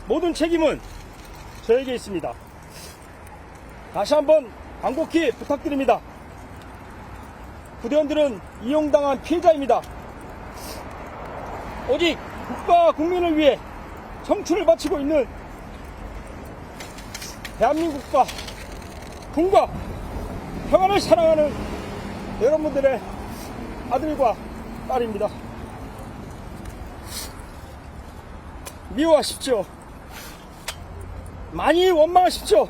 모든 책임은 저에게 있습니다. 다시 한번 간곡히 부탁드립니다. 부대원들은 이용당한 피해자입니다. 오직 국가와 국민을 위해 청춘을 바치고 있는 대한민국과 군과 평안을 사랑하는 여러분들의 아들과 딸입니다. 미워하십시오. 많이 원망하십시오.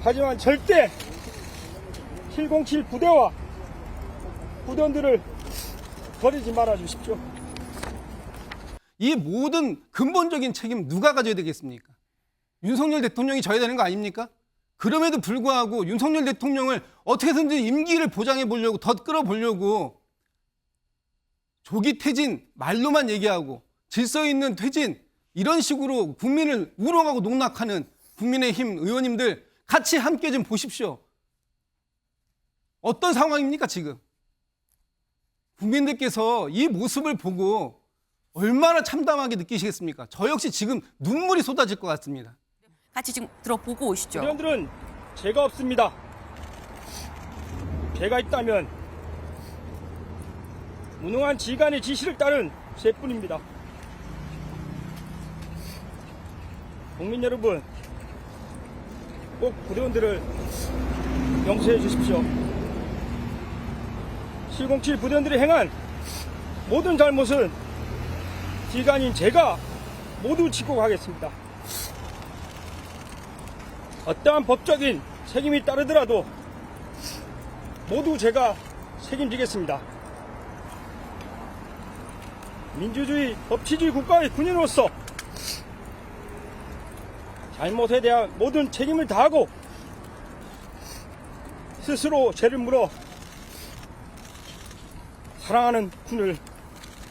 하지만 절대 707 부대와 부대원들을 버리지 말아 주십시오. 이 모든 근본적인 책임 누가 가져야 되겠습니까? 윤석열 대통령이 져야 되는 거 아닙니까? 그럼에도 불구하고 윤석열 대통령을 어떻게든지 임기를 보장해 보려고 더 끌어보려고 조기 퇴진 말로만 얘기하고 질서 있는 퇴진 이런 식으로 국민을 우롱하고 농락하는 국민의힘 의원님들 같이 함께 좀 보십시오. 어떤 상황입니까 지금? 국민들께서 이 모습을 보고 얼마나 참담하게 느끼시겠습니까? 저 역시 지금 눈물이 쏟아질 것 같습니다. 같이 지금 들어보고 오시죠. 부대원들은 죄가 없습니다. 죄가 있다면 무능한 지휘관의 지시를 따른 죄뿐입니다. 국민 여러분, 꼭 부대원들을 용서해 주십시오. 707 부대원들이 행한 모든 잘못은 지휘관인 제가 모두 지고 가겠습니다. 어떠한 법적인 책임이 따르더라도 모두 제가 책임지겠습니다. 민주주의, 법치주의 국가의 군인으로서 잘못에 대한 모든 책임을 다하고 스스로 죄를 물어 사랑하는 군을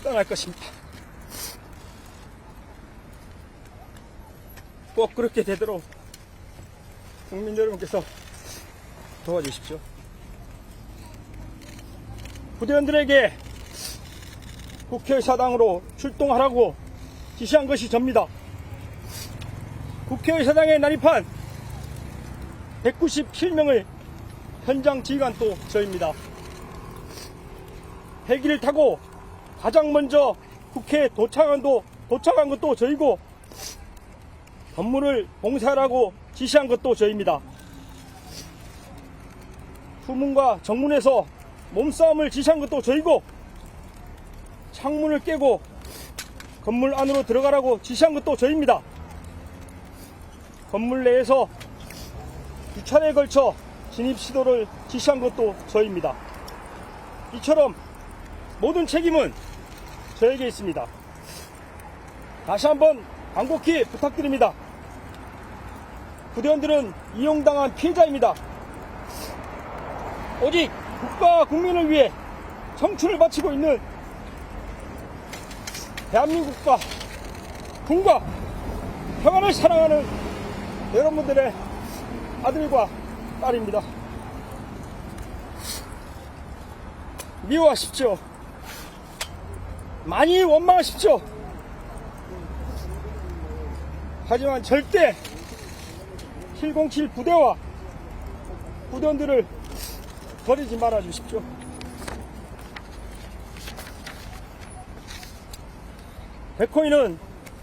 떠날 것입니다. 꼭 그렇게 되도록 국민 여러분께서 도와주십시오. 부대원들에게 국회의사당으로 출동하라고 지시한 것이 접니다. 국회의사당에 난입한 197명의 현장 지휘관도 저입니다. 헬기를 타고 가장 먼저 국회에 도착한 것도 저이고 건물을 봉쇄하라고 지시한 것도 저입니다. 후문과 정문에서 몸싸움을 지시한 것도 저이고 창문을 깨고 건물 안으로 들어가라고 지시한 것도 저입니다. 건물 내에서 2차례에 걸쳐 진입 시도를 지시한 것도 저입니다. 이처럼 모든 책임은 저에게 있습니다. 다시 한번 간곡히 부탁드립니다. 부대원들은 이용당한 피해자입니다. 오직 국가와 국민을 위해 청춘을 바치고 있는 대한민국과 군과 평안을 사랑하는 여러분들의 아들과 딸입니다. 미워하십시오. 많이 원망하십시오. 하지만 절대 707 부대와 부대원들을 버리지 말아 주십시오. 백호인은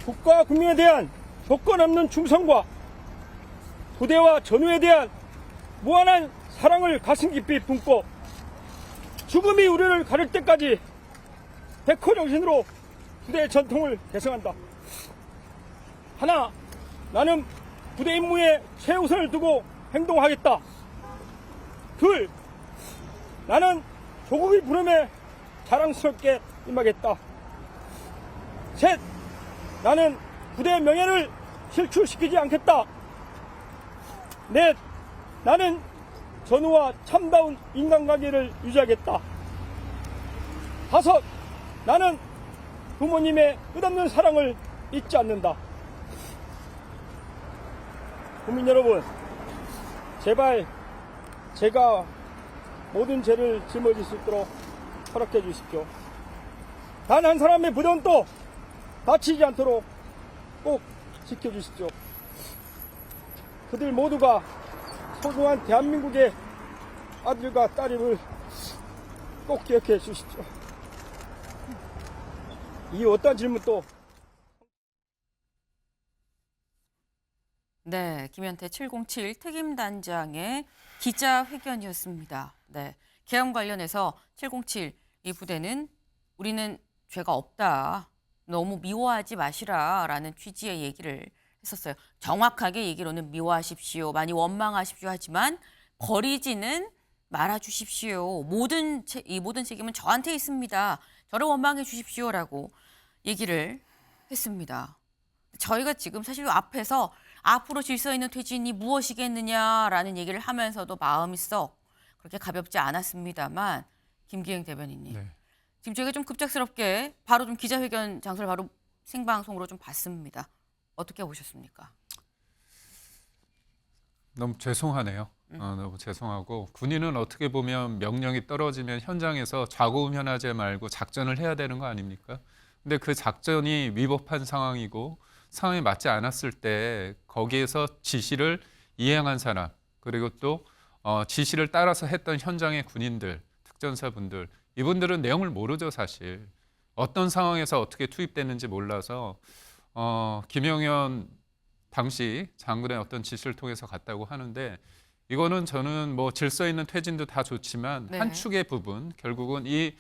국가와 국민에 대한 조건 없는 충성과 부대와 전우에 대한 무한한 사랑을 가슴 깊이 품고 죽음이 우리를 가릴 때까지 백호 정신으로 부대의 전통을 계승한다. 하나, 나는 부대 임무에 최우선을 두고 행동하겠다. 둘, 나는 조국의 부름에 자랑스럽게 임하겠다. 셋, 나는 부대의 명예를 실추시키지 않겠다. 넷, 나는 전우와 참다운 인간관계를 유지하겠다. 다섯, 나는 부모님의 끝없는 사랑을 잊지 않는다. 국민 여러분, 제발 제가 모든 죄를 짊어질 수 있도록 허락해 주십시오. 단 한 사람의 부대원도 다치지 않도록 꼭 지켜주십시오. 그들 모두가 소중한 대한민국의 아들과 딸임을 꼭 기억해 주십시오. 이 어떤 질문도 네, 김현태 707 특임단장의 기자회견이었습니다. 네, 계엄 관련해서 707 이 부대는 우리는 죄가 없다. 너무 미워하지 마시라라는 취지의 얘기를 했었어요. 정확하게 얘기로는 미워하십시오. 많이 원망하십시오 하지만 버리지는 말아주십시오. 이 모든 책임은 저한테 있습니다. 저를 원망해 주십시오라고 얘기를 했습니다. 저희가 지금 사실 앞에서 앞으로 질서 있는 퇴진이 무엇이겠느냐라는 얘기를 하면서도 마음이 썩 그렇게 가볍지 않았습니다만 김기행 대변인님. 네. 지금 저희가 좀 급작스럽게 바로 좀 기자회견 장소를 바로 생방송으로 좀 봤습니다. 어떻게 보셨습니까? 너무 죄송하네요. 너무 죄송하고 군인은 어떻게 보면 명령이 떨어지면 현장에서 좌고우면하지 말고 작전을 해야 되는 거 아닙니까? 근데 그 작전이 위법한 상황이고 상황에 맞지 않았을 때 거기에서 지시를 이행한 사람 그리고 또 지시를 따라서 했던 현장의 군인들, 특전사분들 이분들은 내용을 모르죠 사실. 어떤 상황에서 어떻게 투입됐는지 몰라서 김영현 당시 장군의 어떤 지시를 통해서 갔다고 하는데 이거는 저는 뭐 질서 있는 퇴진도 다 좋지만 네. 한 축의 부분 결국은 이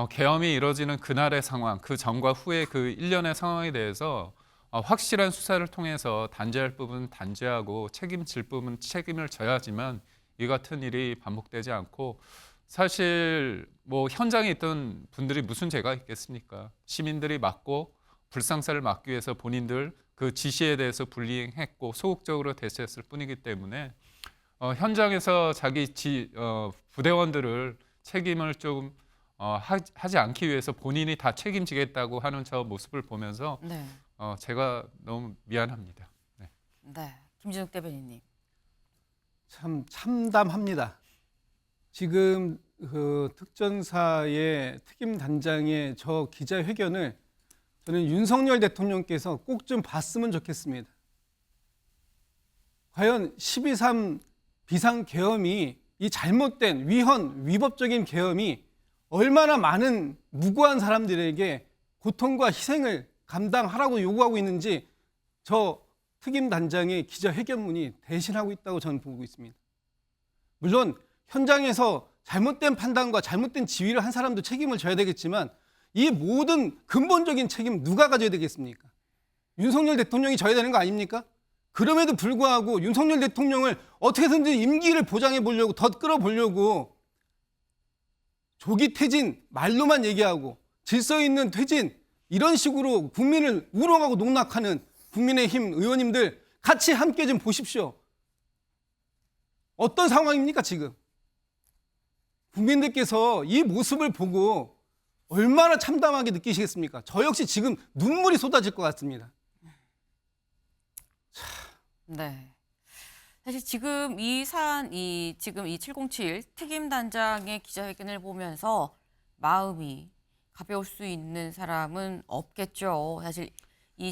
계엄이 이뤄지는 그날의 상황 그 전과 후의 그 일련의 상황에 대해서 확실한 수사를 통해서 단죄할 부분 단죄하고 책임질 부분 책임을 져야지만 이 같은 일이 반복되지 않고 사실 뭐 현장에 있던 분들이 무슨 죄가 있겠습니까? 시민들이 막고 불상사를 막기 위해서 본인들 그 지시에 대해서 불이행했고 소극적으로 대처했을 뿐이기 때문에 현장에서 자기 부대원들을 책임을 좀 하지 않기 위해서 본인이 다 책임지겠다고 하는 저 모습을 보면서 네. 제가 너무 미안합니다. 네. 네. 김진욱 대변인님. 참 참담합니다. 지금 그 특전사의 특임단장의 저 기자회견을 저는 윤석열 대통령께서 꼭 좀 봤으면 좋겠습니다. 과연 12.3 비상계엄이 이 잘못된 위법적인 계엄이 얼마나 많은 무고한 사람들에게 고통과 희생을 감당하라고 요구하고 있는지 저 특임단장의 기자회견문이 대신하고 있다고 저는 보고 있습니다. 물론 현장에서 잘못된 판단과 잘못된 지휘를 한 사람도 책임을 져야 되겠지만 이 모든 근본적인 책임 누가 가져야 되겠습니까? 윤석열 대통령이 져야 되는 거 아닙니까? 그럼에도 불구하고 윤석열 대통령을 어떻게든지 임기를 보장해 보려고 덧 끌어보려고 조기 퇴진 말로만 얘기하고 질서 있는 퇴진 이런 식으로 국민을 우롱하고 농락하는 국민의힘 의원님들 같이 함께 좀 보십시오. 어떤 상황입니까 지금? 국민들께서 이 모습을 보고 얼마나 참담하게 느끼시겠습니까? 저 역시 지금 눈물이 쏟아질 것 같습니다. 네. 사실 지금 지금 이 707 특임단장의 기자회견을 보면서 마음이 가벼울 수 있는 사람은 없겠죠. 사실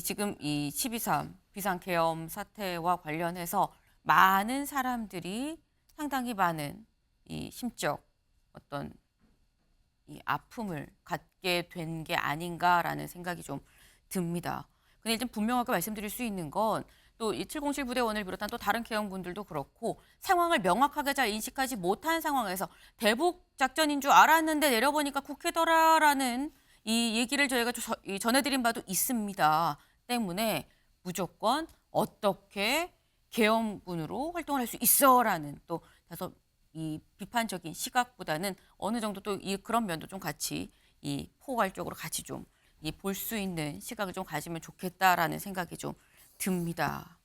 지금 이 12.3 비상계엄 사태와 관련해서 많은 사람들이 상당히 많은 이 심적 어떤 이 아픔을 갖게 된 게 아닌가라는 생각이 좀 듭니다. 근데 일단 분명하게 말씀드릴 수 있는 건 또 이 707 부대원을 비롯한 또 다른 계엄군들도 그렇고 상황을 명확하게 잘 인식하지 못한 상황에서 대북 작전인 줄 알았는데 내려보니까 국회더라라는 이 얘기를 저희가 전해드린 바도 있습니다. 때문에 무조건 어떻게 계엄군으로 활동을 할 수 있어라는 또 다소 이 비판적인 시각보다는 어느 정도 또 그런 면도 좀 같이 이 포괄적으로 같이 좀 볼 수 있는 시각을 좀 가지면 좋겠다라는 생각이 좀 듭니다.